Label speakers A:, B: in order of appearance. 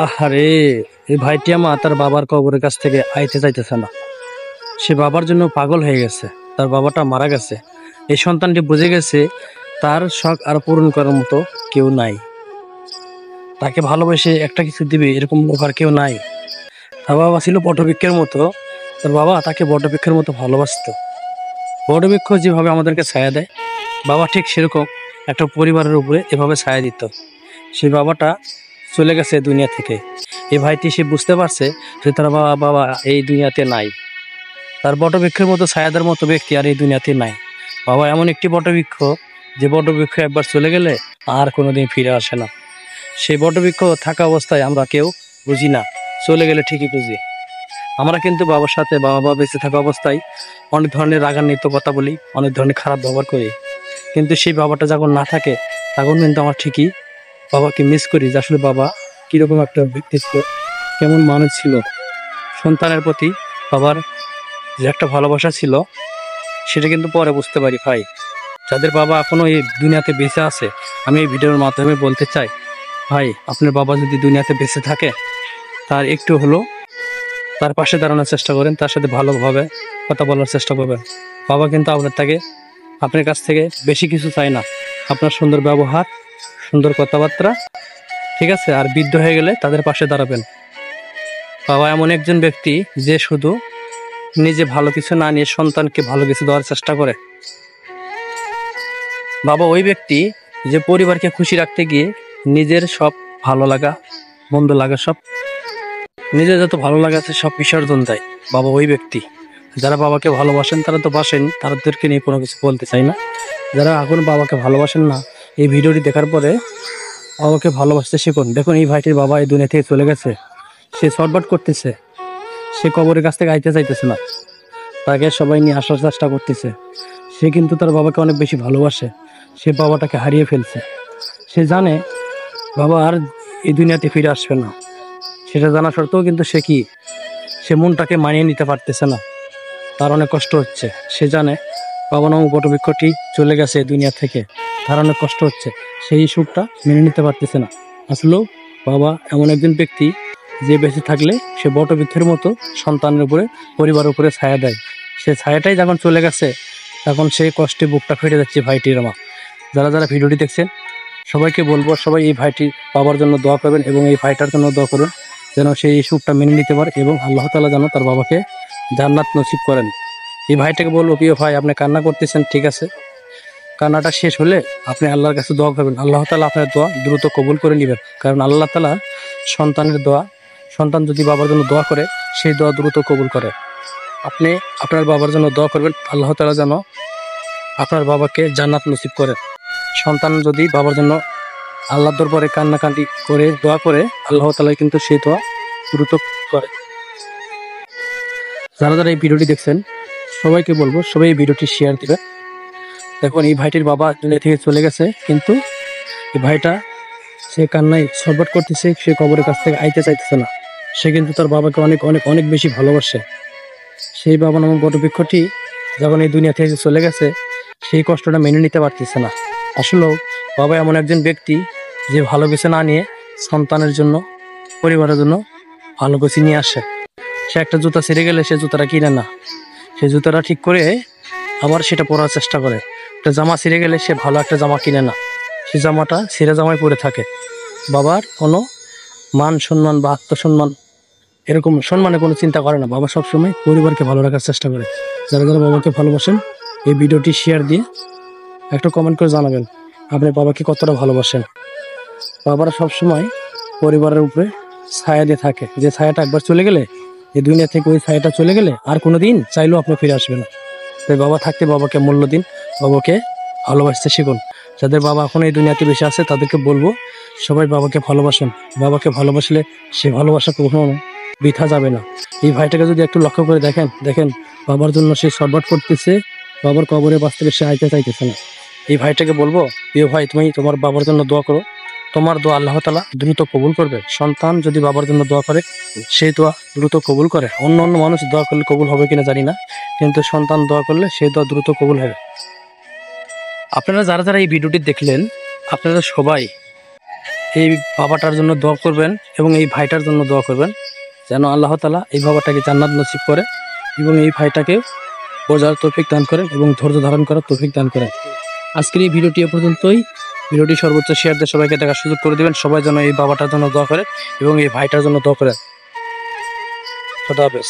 A: আহারে, এই ভাইটি আমার তার বাবার কবরের কাছ থেকে আইতে চাইতেছে না। সে বাবার জন্য পাগল হয়ে গেছে। তার বাবাটা মারা গেছে। এই সন্তানটি বুঝে গেছে তার শখ আর পূরণ করার মতো কেউ নাই। তাকে ভালোবেসে একটা কিছু দিবে এরকম লোক আর কেউ নাই। তার বাবা ছিল বটবৃক্ষের মতো। তার বাবা তাকে বটবৃক্ষের মতো ভালোবাসতো। বটবৃক্ষ যেভাবে আমাদেরকে ছায়া দেয়, বাবা ঠিক সেরকম একটা পরিবারের উপরে এভাবে ছায়া দিত। সেই বাবাটা চলে গেছে দুনিয়া থেকে। এই ভাইটি সে বুঝতে পারছে যে তার বাবা বাবা এই দুনিয়াতে নাই। তার বটবৃক্ষের মতো ছায়াদার মতো ব্যক্তি আর এই দুনিয়াতে নাই। বাবা এমন একটি বটবৃক্ষ, যে বটবৃক্ষ একবার চলে গেলে আর কোনোদিন ফিরে আসে না। সেই বটবৃক্ষ থাকা অবস্থায় আমরা কেউ বুঝি না, চলে গেলে ঠিকই বুঝি। আমরা কিন্তু বাবার সাথে বাবা বেঁচে থাকা অবস্থায় অনেক ধরনের রাগান্বিত কথা বলি, অনেক ধরনের খারাপ ব্যবহার করি। কিন্তু সেই বাবাটা যখন না থাকে, তখন কিন্তু আমরা ঠিকই বাবাকে মিস করি, যে আসলে বাবা কীরকম একটা ব্যক্তি ছিল, কেমন মানুষ ছিল। সন্তানের প্রতি বাবার যে একটা ভালোবাসা ছিল, সেটা কিন্তু পরে বুঝতে পারি ভাই। যাদের বাবা এখনও এই দুনিয়াতে বেঁচে আছে, আমি এই ভিডিওর মাধ্যমে বলতে চাই, ভাই আপনার বাবা যদি দুনিয়াতে বেঁচে থাকে, তার একটু হলো তার পাশে দাঁড়ানোর চেষ্টা করেন, তার সাথে ভালোভাবে কথা বলার চেষ্টা করবেন। বাবা কিন্তু আপনার কাছ থেকে বেশি কিছু চায় না, আপনার সুন্দর ব্যবহার, সুন্দর কথাবার্তা, ঠিক আছে? আর বৃদ্ধ হয়ে গেলে তাদের পাশে দাঁড়াবেন। বাবা এমন একজন ব্যক্তি যে শুধু নিজে ভালো কিছু না নিয়ে সন্তানকে ভালো কিছু দেওয়ার চেষ্টা করে। বাবা ওই ব্যক্তি যে পরিবারকে খুশি রাখতে গিয়ে নিজের সব ভালো লাগা, মন্দ লাগা, সব নিজের যত ভালো লাগা আছে সব বিসর্জন দেয়। বাবা ওই ব্যক্তি। যারা বাবাকে ভালোবাসেন তারা তো বাসেন, তাদেরকে নিয়ে কোনো কিছু বলতে চাই না। যারা এখন বাবাকে ভালোবাসেন না, এই ভিডিওটি দেখার পরে বাবাকে ভালোবাসতে শিখুন। দেখুন, এই ভাইটির বাবা এই দুনিয়া থেকে চলে গেছে, সে ছটফট করতেছে, সে কবরের কাছ থেকে আইতে চাইতেছে না, তাকে সবাই নিয়ে আসার চেষ্টা করতেছে। সে কিন্তু তার বাবাকে অনেক বেশি ভালোবাসে। সে বাবাটাকে হারিয়ে ফেলছে। সে জানে বাবা আর এই দুনিয়াতে ফিরে আসবে না। সেটা জানা সত্ত্বেও কিন্তু সে মনটাকে মানিয়ে নিতে পারতেছে না। তার অনেক কষ্ট হচ্ছে। সে জানে বাবা নামক বটবৃক্ষটি চলে গেছে এই দুনিয়া থেকে, তার অনেক কষ্ট হচ্ছে। সেই সুখটা মেনে নিতে পারতেছে না। আসলেও বাবা এমন একজন ব্যক্তি যে বেঁচে থাকলে সে বটবৃক্ষের মতো সন্তানের উপরে, পরিবারের উপরে ছায়া দেয়। সে ছায়াটাই যখন চলে গেছে, তখন সেই কষ্টে বুকটা ফেটে যাচ্ছে ভাইটির মা। যারা যারা ভিডিওটি দেখছেন, সবাইকে বলবো, সবাই এই ভাইটির বাবার জন্য দোয়া করবেন এবং এই ভাইটার জন্য দোয়া করবেন, যেন সেই সুখটা মেনে নিতে পারে এবং আল্লাহ তাআলা যেন তার বাবাকে জান্নাত নসিব করেন। এই ভাইটাকে বলবো, প্রিয় ভাই আপনি কান্না করতেছেন, ঠিক আছে, কান্নাটা শেষ হলে আপনি আল্লাহর কাছে দোয়া করবেন। আল্লাহ তাআলা আপনার দোয়া দ্রুত কবুল করে নেবেন। কারণ আল্লাহ তাআলা সন্তানের দোয়া, সন্তান যদি বাবার জন্য দোয়া করে, সেই দোয়া দ্রুত কবুল করে। আপনি আপনার বাবার জন্য দোয়া করবেন, আল্লাহ তাআলা যেন আপনার বাবাকে জান্নাত নসিব করে। সন্তান যদি বাবার জন্য আল্লাহর দরবারে কান্নাকাটি করে দোয়া করে, আল্লাহ তাআলা কিন্তু সেই দোয়া দ্রুত করে। যারা যারা এই ভিডিওটি দেখছেন, সবাইকে বলবো সবাই এই ভিডিওটি শেয়ার দিবে। দেখুন, এই ভাইটির বাবা দুনিয়া থেকে চলে গেছে, কিন্তু এই ভাইটা সে কান্নায় ছটফট করতেছে, সে কবরের কাছ থেকে আইতে চাইতেছে না। সে কিন্তু তার বাবাকে অনেক অনেক অনেক বেশি ভালোবাসে। সেই বাবা নামক বটবৃক্ষটি যখন এই দুনিয়া থেকে চলে গেছে, সেই কষ্টটা মেনে নিতে পারতেছে না। আসলেও বাবা এমন একজন ব্যক্তি যে ভালো কিছু না নিয়ে সন্তানের জন্য, পরিবারের জন্য ভালো কিছু নিয়ে আসে। সে একটা জুতা ছিঁড়ে গেলে সে জুতাটা কিনে না, সে জুতাটা ঠিক করে আবার সেটা পরার চেষ্টা করে। একটা জামা ছিঁড়ে গেলে সে ভালো একটা জামা কিনে না, সে জামাটা ছিঁড়া জামাই পরে থাকে। বাবার কোনো মান সম্মান বা আত্মসম্মান, এরকম সম্মানে কোনো চিন্তা করে না। বাবা সবসময় পরিবারকে ভালো রাখার চেষ্টা করে। যারা যারা বাবাকে ভালোবাসেন, এই ভিডিওটি শেয়ার দিয়ে একটা কমেন্ট করে জানাবেন আপনি বাবাকে কতটা ভালোবাসেন। বাবারা সবসময় পরিবারের উপরে ছায়া দিয়ে থাকে, যে ছায়াটা একবার চলে গেলে, এই দুনিয়া থেকে ওই ছায়াটা চলে গেলে আর কোনো দিন চাইলেও আপনি ফিরে আসবে না। তাই বাবা থাকতে বাবাকে মূল্য দিন, বাবাকে ভালোবাসতে শিখুন। যাদের বাবা এখন এই দুনিয়াতে বেশি আছে, তাদেরকে বলবো সবাই বাবাকে ভালোবাসেন। বাবাকে ভালোবাসলে সে ভালোবাসা কখনো বৃথা যাবে না। এই ভাইটাকে যদি একটু লক্ষ্য করে দেখেন বাবার জন্য সে ছটফট করতেছে, বাবার কবরে বাস থেকে সে আইতে চাইতেছে না। এই ভাইটাকে বলবো, প্রিয় ভাই তুমি তোমার বাবার জন্য দোয়া করো, তোমার দোয়া আল্লাহ তাআলা দ্রুত কবুল করবে। সন্তান যদি বাবার জন্য দোয়া করে, সেই দোয়া দ্রুত কবুল করে। অন্য অন্য মানুষ দোয়া করলে কবুল হবে কিনা জানি না, কিন্তু সন্তান দোয়া করলে সেই দোয়া দ্রুত কবুল হবে। আপনারা যারা যারা এই ভিডিওটি দেখলেন, আপনারা সবাই এই বাবাটার জন্য দোয়া করবেন এবং এই ভাইটার জন্য দোয়া করবেন যেন আল্লাহ তাআলা এই বাবাটাকে জান্নাত নসিব করে এবং এই ভাইটাকে বোঝার তৌফিক দান করেন এবং ধৈর্য ধারণ করার তৌফিক দান করেন। আজকের এই ভিডিওটি এ পর্যন্তই। ভিডিওটি সর্বোচ্চ শেয়ার দিয়ে সবাইকে দেখার সুযোগ করে দিবেন। সবাই যেন এই বাবাটার জন্য দোয়া করেন এবং এই ভাইটার জন্য দোয়া করেন। খোদা হাফেজ।